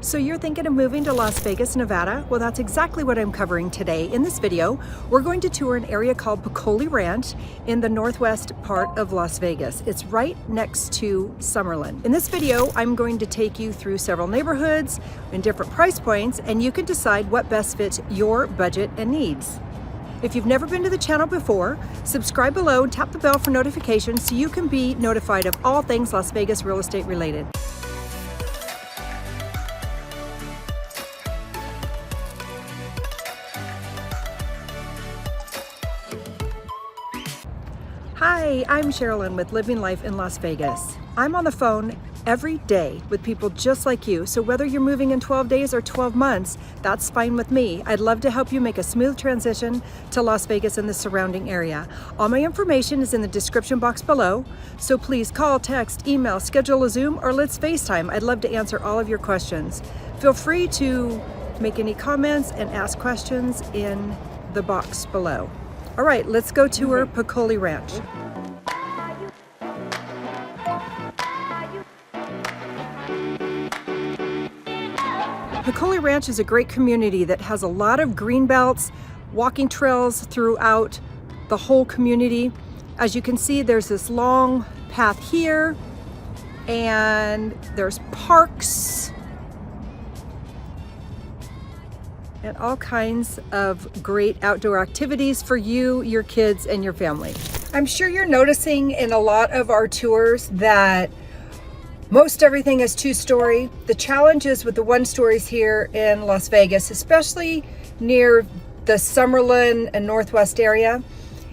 So you're thinking of moving to Las Vegas, Nevada? Well, that's exactly what I'm covering today. In this video, we're going to tour an area called Peccole Ranch in the northwest part of Las Vegas. It's right next to Summerlin. In this video, I'm going to take you through several neighborhoods and different price points, and you can decide what best fits your budget and needs. If you've never been to the channel before, subscribe below and tap the bell for notifications so you can be notified of all things Las Vegas real estate related. Hi, I'm Sherilyn with Living Life in Las Vegas. I'm on the phone every day with people just like you, so whether you're moving in 12 days or 12 months, that's fine with me. I'd love to help you make a smooth transition to Las Vegas and the surrounding area. All my information is in the description box below, so please call, text, email, schedule a Zoom, or let's FaceTime. I'd love to answer all of your questions. Feel free to make any comments and ask questions in the box below. All right, let's go tour Peccole Ranch. Peccole Ranch is a great community that has a lot of green belts, walking trails throughout the whole community. As you can see, there's this long path here, and there's parks and all kinds of great outdoor activities for you, your kids, and your family. I'm sure you're noticing in a lot of our tours that most everything is two-story. The challenge is with the one-stories here in Las Vegas, especially near the Summerlin and Northwest area,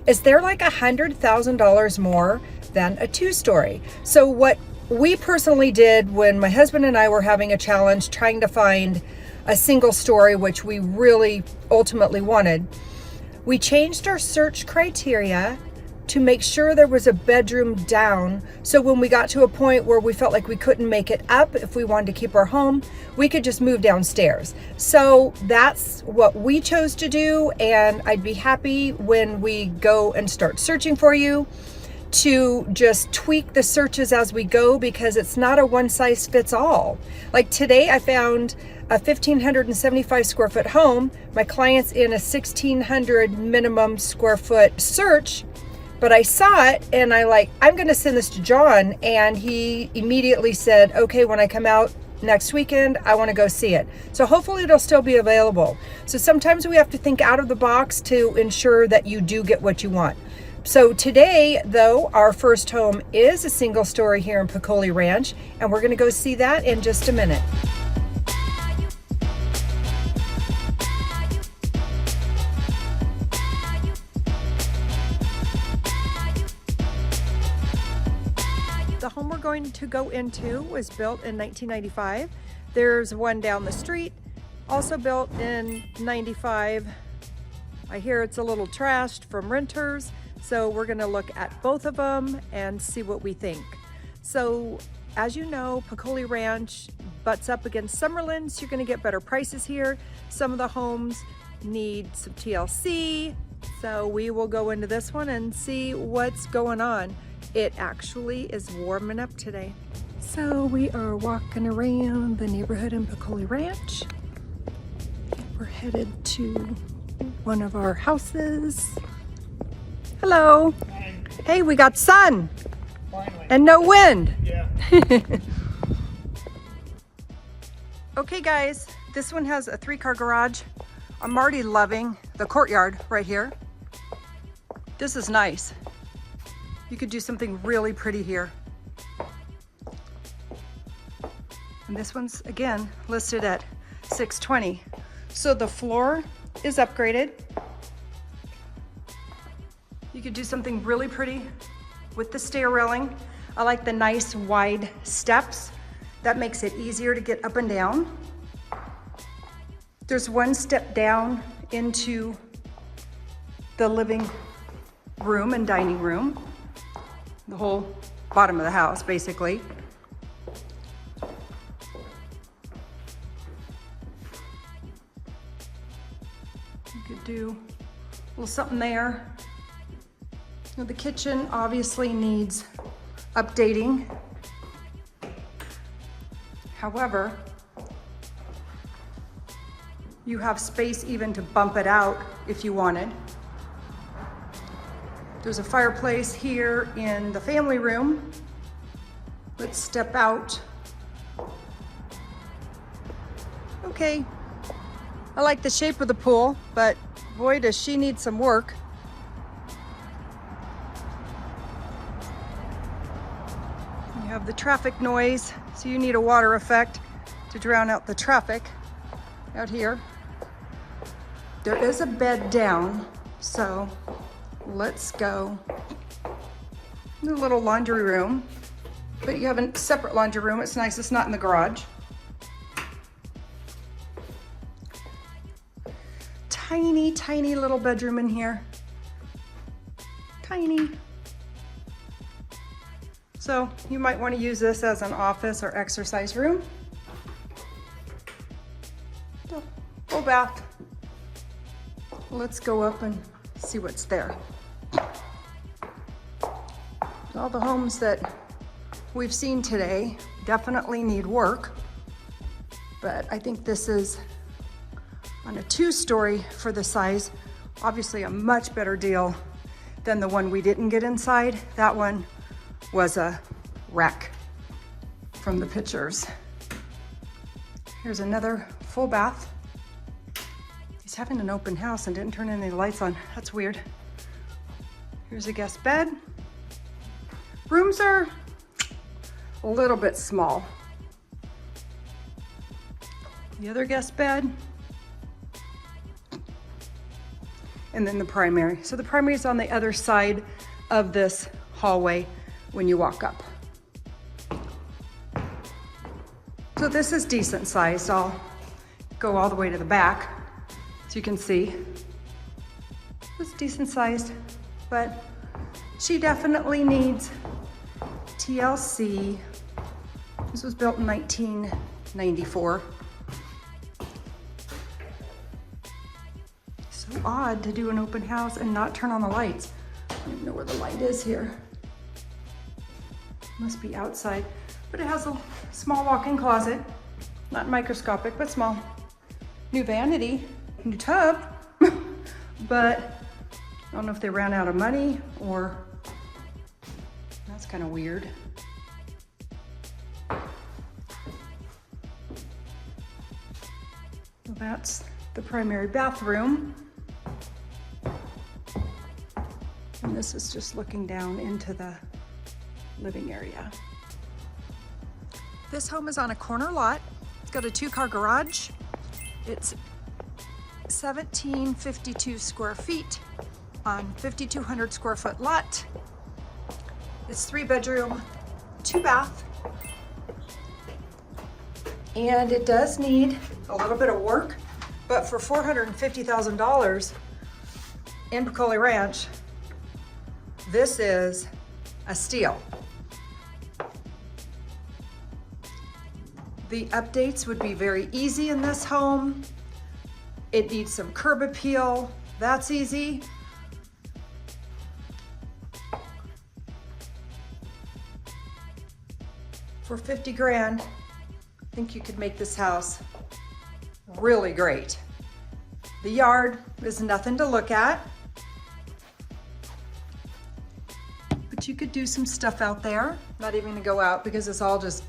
is they're like $100,000 more than a two-story. So what we personally did when my husband and I were having a challenge trying to find a single story, which we really ultimately wanted, we changed our search criteria to make sure there was a bedroom down. So when we got to a point where we felt like we couldn't make it up, if we wanted to keep our home, we could just move downstairs. So that's what we chose to do. And I'd be happy when we go and start searching for you to just tweak the searches as we go, because it's not a one size fits all. Like today I found a 1,575 square foot home. My client's in a 1,600 minimum square foot search, but I saw it and I'm gonna send this to John, and he immediately said, okay, when I come out next weekend, I wanna go see it. So hopefully it'll still be available. So sometimes we have to think out of the box to ensure that you do get what you want. So today, though, our first home is a single story here in Peccole Ranch, and we're gonna go see that in just a minute. The home we're going to go into was built in 1995. There's one down the street, also built in 95. I hear it's a little trashed from renters, so we're gonna look at both of them and see what we think. So as you know, Peccole Ranch butts up against Summerlin, so you're gonna get better prices here. Some of the homes need some TLC, so we will go into this one and see what's going on. It actually is warming up today. So we are walking around the neighborhood in Peccole Ranch. We're headed to one of our houses. Hello. Hi. Hey, we got sun. Finally. And no wind. Yeah. Okay guys, this one has a 3-car garage. I'm already loving the courtyard right here. This is nice. You could do something really pretty here. And this one's, again, listed at $620. So the floor is upgraded. You could do something really pretty with the stair railing. I like the nice wide steps. That makes it easier to get up and down. There's one step down into the living room and dining room. The whole bottom of the house, basically. You could do a little something there. Now, the kitchen obviously needs updating. However, You have space even to bump it out if you wanted. There's a fireplace here in the family room. Let's step out. Okay, I like the shape of the pool, but boy, does she need some work. You have the traffic noise, so you need a water effect to drown out the traffic out here. There is a bed down, so let's go. A little laundry room, but you have a separate laundry room. It's nice, it's not in the garage. Tiny, tiny little bedroom in here. Tiny. So you might want to use this as an office or exercise room. Full bath. Let's go up and see what's there. All the homes that we've seen today definitely need work, but I think this is on a 2-story for the size, obviously a much better deal than the one we didn't get inside. That one was a wreck from the pictures. Here's another full bath. He's having an open house and didn't turn any lights on. That's weird. Here's a guest bed. Rooms are a little bit small. The other guest bed. And then the primary. So the primary is on the other side of this hallway when you walk up. So this is decent sized. I'll go all the way to the back so you can see. It's decent sized, but she definitely needs TLC. This was built in 1994. So odd to do an open house and not turn on the lights. I don't even know where the light is here. Must be outside, but it has a small walk-in closet. Not microscopic, but small. New vanity, new tub, but I don't know if they ran out of money or that's kind of weird. Well, that's the primary bathroom. And this is just looking down into the living area. This home is on a corner lot. It's got a 2-car garage. It's 1,752 square feet on 5,200 square foot lot. It's 3 bedroom, 2 bath. And it does need a little bit of work, but for $450,000 in Peccole Ranch, this is a steal. The updates would be very easy in this home. It needs some curb appeal. That's easy. For 50 grand, I think you could make this house really great. The yard is nothing to look at, but you could do some stuff out there. Not even to go out because it's all just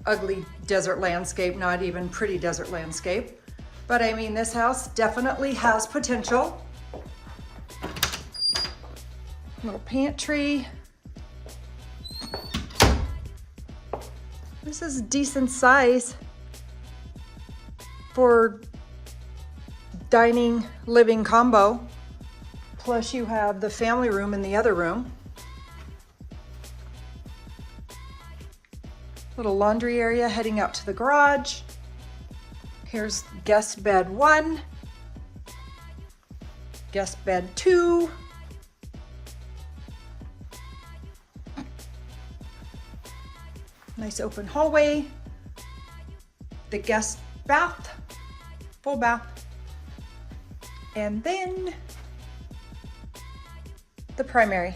ugly desert landscape, not even pretty desert landscape. But I mean, this house definitely has potential. Little pantry. This is decent size for dining, living combo. Plus you have the family room in the other room. Little laundry area heading out to the garage. Here's guest bed 1, guest bed 2. Nice open hallway. The guest bath, full bath. And then the primary.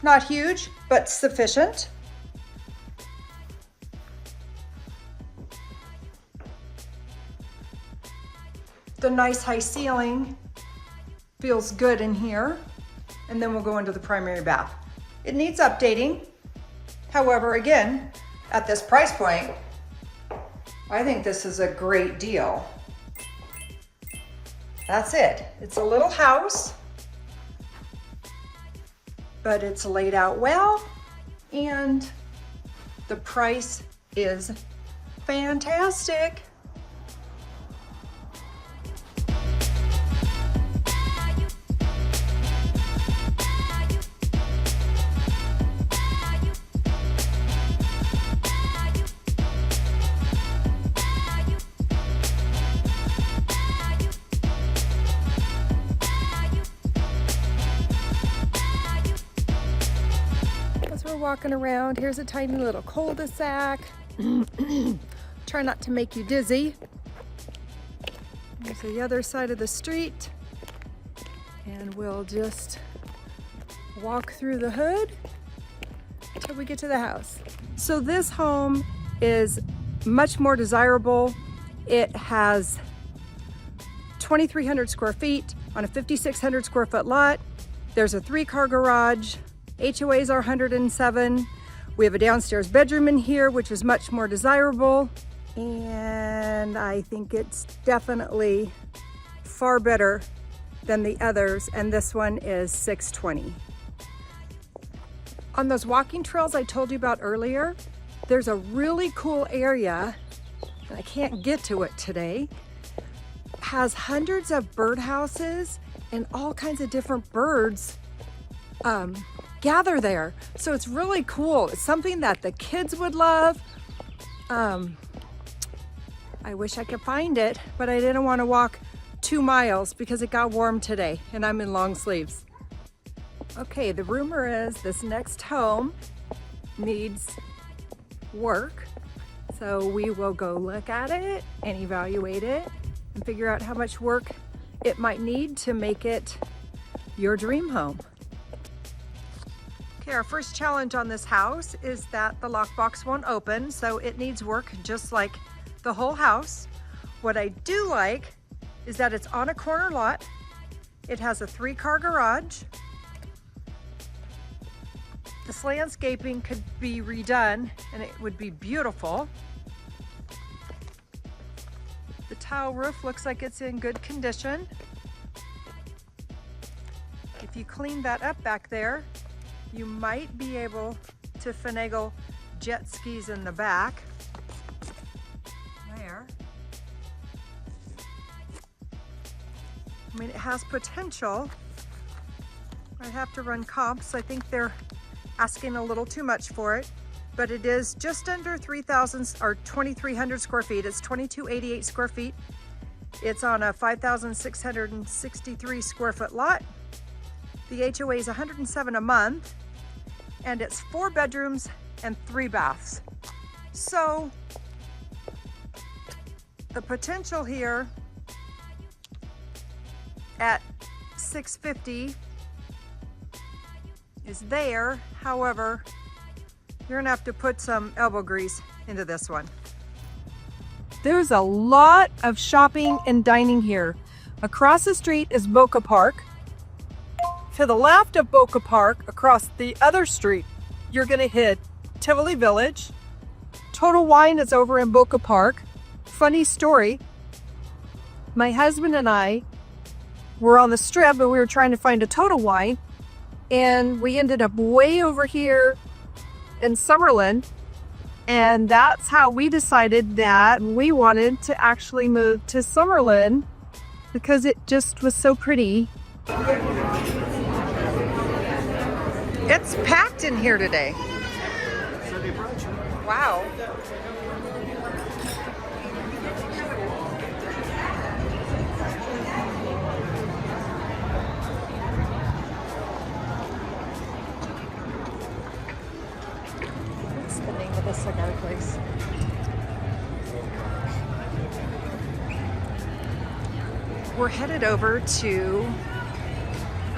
Not huge, but sufficient. The nice high ceiling feels good in here. And then we'll go into the primary bath. It needs updating. However, again, at this price point, I think this is a great deal. That's it. It's a little house, but it's laid out well, and the price is fantastic. Walking around, here's a tiny little cul-de-sac. Try not to make you dizzy. There's the other side of the street, and we'll just walk through the hood till we get to the house. So this home is much more desirable. It has 2,300 square feet on a 5,600 square foot lot. There's a 3-car garage. HOAs are 107. We have a downstairs bedroom in here, which is much more desirable. And I think it's definitely far better than the others. And this one is 620. On those walking trails I told you about earlier, there's a really cool area, and I can't get to it today. It has hundreds of birdhouses and all kinds of different birds gather there. So it's really cool. It's something that the kids would love. I wish I could find it, but I didn't want to walk 2 miles because it got warm today and I'm in long sleeves. Okay, the rumor is this next home needs work. So we will go look at it and evaluate it and figure out how much work it might need to make it your dream home. Okay, our first challenge on this house is that the lockbox won't open, so it needs work just like the whole house. What I do like is that it's on a corner lot. It has a 3-car garage. This landscaping could be redone and it would be beautiful. The tile roof looks like it's in good condition. If you clean that up back there, you might be able to finagle jet skis in the back. There. I mean, it has potential. I'd have to run comps. I think they're asking a little too much for it, but it is just under 3,000 or 2,300 square feet. It's 2,288 square feet. It's on a 5,663 square foot lot. The HOA is 107 a month, and it's 4 bedrooms and 3 baths. So the potential here at 650 is there. However, you're gonna have to put some elbow grease into this one. There's a lot of shopping and dining here. Across the street is Boca Park. To the left of Boca Park, across the other street, you're gonna hit Tivoli Village. Total Wine is over in Boca Park. Funny story, my husband and I were on the strip and we were trying to find a Total Wine, and we ended up way over here in Summerlin, and that's how we decided that we wanted to actually move to Summerlin because it just was so pretty. It's packed in here today. Wow. What's the name of the cigar place? We're headed over to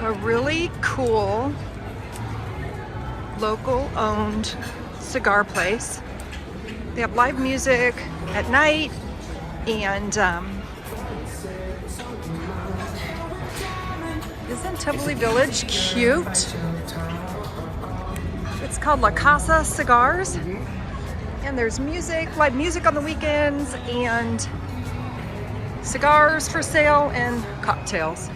a really cool local owned cigar place. They have live music at night, and Isn't Tivoli Village cute? It's called La Casa Cigars. And there's music, live music on the weekends, and cigars for sale and cocktails.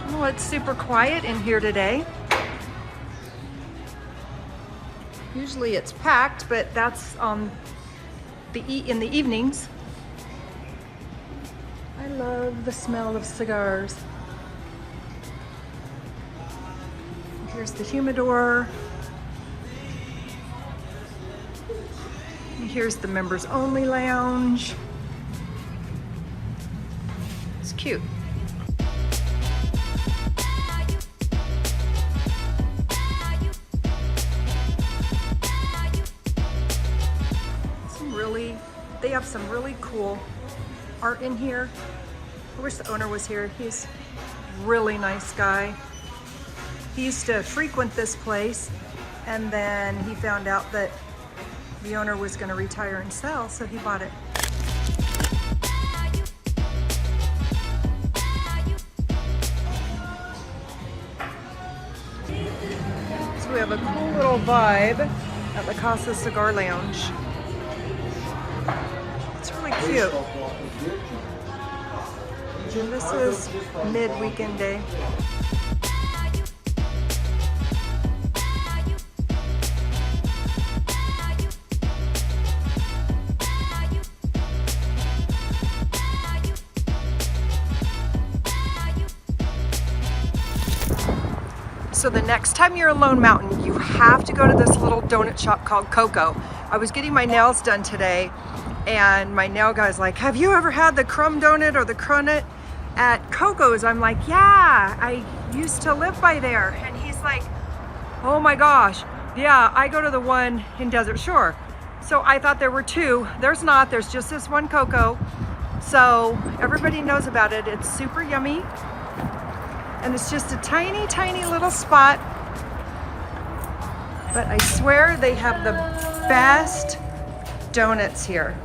Well, it's super quiet in here today. Usually it's packed, but that's in the evenings. I love the smell of cigars. Here's the humidor. And here's the members only lounge. It's cute. They have some really cool art in here. I wish the owner was here. He's a really nice guy. He used to frequent this place, and then he found out that the owner was going to retire and sell, so he bought it. So we have a cool little vibe at La Casa Cigar Lounge. It's really cute. And this is mid-weekend day. So the next time you're in Lone Mountain, you have to go to this little donut shop called Coco. I was getting my nails done today, and my nail guy's like, have you ever had the crumb donut or the cronut at Coco's? I'm like, yeah, I used to live by there. And he's like, oh my gosh, yeah, I go to the one in Desert Shore. So I thought there were two. There's not, there's just this one Coco. So everybody knows about it. It's super yummy. And it's just a tiny, tiny little spot. But I swear they have the best donuts here.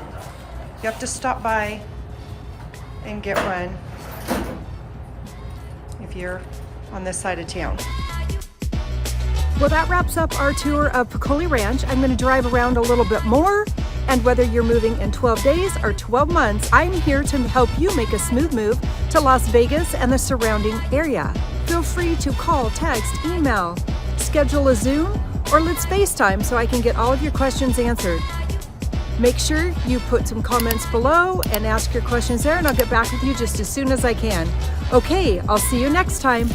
You have to stop by and get one if you're on this side of town. Well, that wraps up our tour of Peccole Ranch. I'm going to drive around a little bit more, and whether you're moving in 12 days or 12 months, I'm here to help you make a smooth move to Las Vegas and the surrounding area. Feel free to call, text, email, schedule a Zoom, or let's FaceTime so I can get all of your questions answered. Make sure you put some comments below and ask your questions there, and I'll get back with you just as soon as I can. Okay, I'll see you next time.